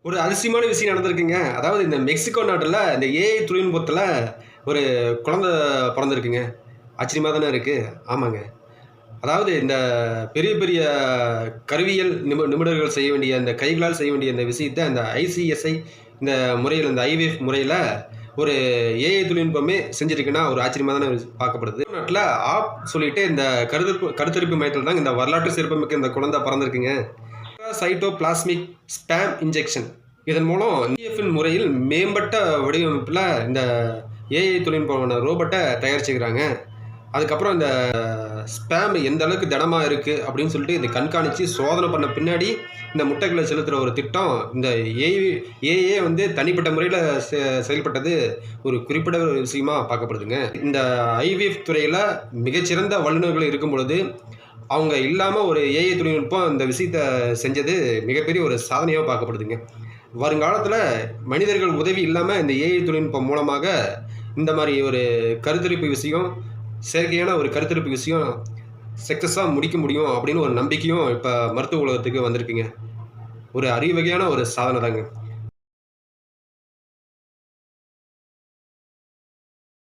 ஒரு அதிசயமான விஷயம் நடந்திருக்குங்க. அதாவது இந்த மெக்சிகோ நாட்டுல இந்த ஏஐ தொழில்நுட்பத்துல ஒரு குழந்தை பொறந்திருக்குங்க. ஆச்சரியமா தானே இருக்கு. ஆமாங்க. அதாவது இந்த பெரிய பெரிய கருவியல் நிபுணர்கள் செய்ய வேண்டிய அந்த கைகளால் செய்ய வேண்டிய இந்த விஷயத்த இந்த ஐசிஎஸ்ஐ இந்த முறையில இந்த ஐவிஎஃப் முறையில ஒரு ஏஐ தொழில்நுட்பமே செஞ்சிருக்குன்னா ஒரு ஆச்சரியமா தானே பார்க்கப்படுது. நாட்டுல சொல்லிட்டு இந்த கருத்தரிப்பு மையத்துல தாங்க இந்த வரலாற்று சிறப்புமிக்க இந்த குழந்தை பிறந்திருக்குங்க. சைட்டோபிளாஸ்மிக் ஸ்பேம் இன்ஜெக்ஷன் இதன் மூலம் இஎஃப்இன் முறையில் மேம்பட்ட வடிவமைப்பில் இந்த ஏஐ தொழில்நுட்பமான ரோபோட்டை தயாரிச்சுக்கிறாங்க. அதுக்கப்புறம் இந்த ஸ்பேம் எந்த அளவுக்கு திடமாக இருக்குது அப்படின்னு சொல்லிட்டு இதை கண்காணித்து சோதனை பண்ண பின்னாடி இந்த முட்டைகளை செலுத்துகிற ஒரு திட்டம் இந்த ஏஏ வந்து தனிப்பட்ட முறையில் செயல்பட்டது ஒரு குறிப்பிட்ட ஒரு விஷயமா பார்க்கப்படுதுங்க. இந்த ஐவிஎஃப் துறையில் மிகச்சிறந்த வல்லுநர்கள் இருக்கும் பொழுது அவங்க இல்லாமல் ஒரு ஏஐ தொழில்நுட்பம் இந்த விஷயத்தை செஞ்சது மிகப்பெரிய ஒரு சாதனையாக பார்க்கப்படுதுங்க. வருங்காலத்தில் மனிதர்கள் உதவி இல்லாமல் இந்த ஏஐ தொழில்நுட்பம் மூலமாக இந்த மாதிரி ஒரு கருத்தரிப்பு விஷயம், செயற்கையான ஒரு கருத்தரிப்பு விஷயம் சக்ஸஸாக முடிக்க முடியும் அப்படின்னு ஒரு நம்பிக்கையும் இப்போ மருத்துவ உலகத்துக்கு வந்திருக்குங்க. ஒரு அறிவகையான ஒரு சாதனை தாங்க.